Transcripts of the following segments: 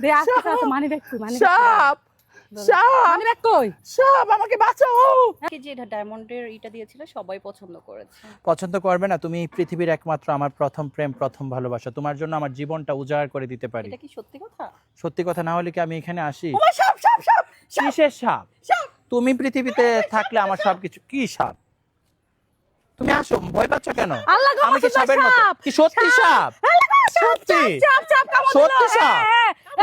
দে আজকে তো money bag কই সাপ সাপ মানি ব্যাগ কই সাপ আমাকে বাঁচাও। যে এটা ডায়মন্ডের এটা দিয়েছিল সবাই পছন্দ করেছে। পছন্দ করবে না? তুমি পৃথিবীর একমাত্র আমার প্রথম প্রেম, প্রথম ভালোবাসা। তোমার জন্য আমার জীবনটা উজাড় করে দিতে পারি। এটা কি সত্যি কথা? সত্যি কথা না হলে কি আমি এখানে আসি? ও সাপ সাপ সাপ কিসের সাপ? সাপ তুমি পৃথিবীতে থাকলে আমার সবকিছু। কি সাপ? তুমি আসো, ভয় পাচ্ছ কেন? আল্লাহ গো, আমি কি বাঁচা, সাপের মতো? সাপ, কি সত্যি সাপ? সত্যি সাপ সাপ কামড় দিল। সত্যি সাপ?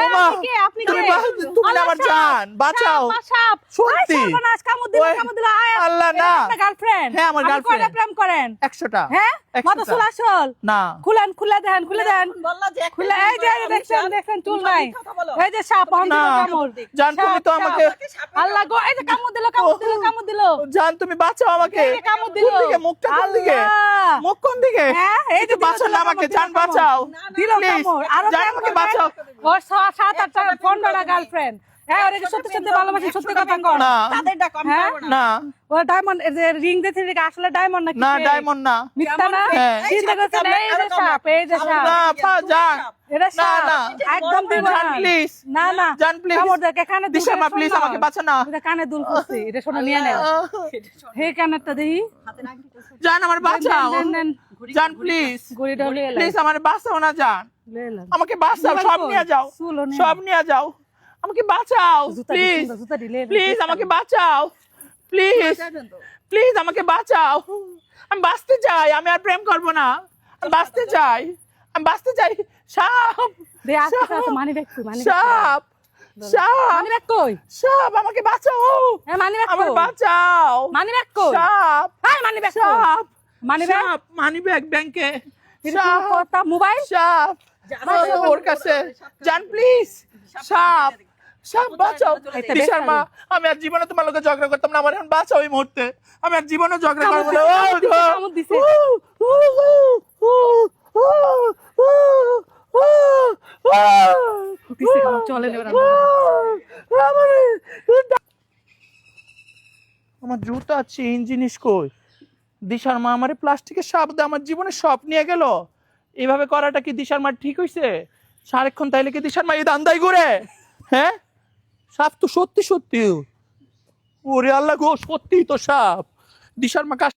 ওমা, আপনি তুমি কে? তুমি আল্লাহ, আমার সাপ, জান, বাঁচাও। সাপ, সাপ সত্যি? আয় সর্বনাশ, কামড় দিল ওই, কামড় দিল। আয় আল্লাহ, এটা না। আপনার গার্লফ্রেন্ড? হ্যাঁ, আমার আপনি girlfriend। কয়টা প্রেম করেন? 100টা। হ্যাঁ 100টা। মাথা চুল আসল না। খুলেন, খুলে দেন, খুলে দেন, খুলে। এই যে দেখছেন দেখছেন চুল নাই। এই যে সাপ না। দিল কামড়। জান, তুমি তো সাপ, আমাকে আল্লাহ গো, এই যে কামড় দিল কামড় দিল কামড় দিল। জান, তুমি বাঁচাও আমাকে। এই যে কামড় দিল। কোন দিকে? মুখটা কোন দিকে? আল্লাহ। মুখ কোন দিকে? হ্যাঁ, এই যে একটু বাঁচাও না আমাকে, জান বাঁচাও। দিল Please, কামড়। আরো জান প্রেম আমাকে করবেন? বাঁচাও। ওর 7-8টা 15টা গার্লফ্রেন্ড। হ্যাঁ, ওরে কি সত্যি সত্যি ভালোবাসি? সত্যি কথা কর। না হ্যাঁ? না ও ডায়মন্ড, এই যে রিং দিতে থেকে আসলে ডায়মন্ড নাকি? না, ডায়মন্ড না। মিথ্যা না? হ্যাঁ। চিন্তা করছেন, এই যে সাপ, এই যে সাপ। না জান, এটা না, সাপ। না। একদম দিব জান, না। please। না না জান, please। কামড় দেয়, কানে দুল দিশা মা, করে please, শোনো। আমাকে বাঁচা না। ওটা কানে দুল করছি, এটা শোনো নিয়ে নেও। হে কানেরটা দেখি। জান, আমার বাঁচাও। দেন, দেন, জান, প্লিজ ঘড়িটা হলে এলাই। প্লিজ আমার বাঁচাও না জান, লেলাম। আমাকে বাঁচাও। মোবাইল সব কই? নিয়ে যাও, চুলও নিয়ে সব নিয়ে যাও, আমাকে বাঁচাও জুতা প্লিজ, দিছি, জুতা দিলে প্লিজ আমাকে বাঁচাও, প্লিজ প্লিজ আমাকে বাঁচাও। আমি বাঁচতে চাই, আমি আর প্রেম করব না, আমি বাঁচতে চাই, আমি বাঁচতে চাই। সাপ দে আজকে তো মানি ব্যাগ কই মানি ব্যাগ সাপ সাপ মানি ব্যাগ কই সাপ আমাকে বাঁচাও, হ্যাঁ মানি ব্যাগ আমার কই বাঁচাও। মানি ব্যাগ কই সাপ হ্যাঁ মানি ব্যাগ কই সাপ মানি ব্যাগ সাপ মানি ব্যাগ ব্যাংকে। সাপ কথা মোবাইল সাপ ওর কাছে। জান প্লিজ, সাপ সাপ বাঁচাও। দিশার মা, আমি আর জীবনে তোমার লোকে ঝগড়া করতাম না, আমার এখন বাঁচাও এই মুহূর্তে। আমি আর জীবনে ঝগড়া করবো না। কামড় দিছে দিছে কামড় চলে নেবার আমার জুতা চেইন জিনিস কই? দিশার মা আমারে প্লাস্টিকের সাপ দিয়ে আমার জীবনে সব নিয়ে গেল। এইভাবে করাটা কি দিশার মা ঠিক হইছে? সারাক্ষণ তাইলে কি দিশার মা এই দান্দাই ঘুরে? হ্যাঁ, সাপ তো সত্যি সত্যি। ওরে আল্লাহ গো, সত্যি তো সাপ। দিশার মা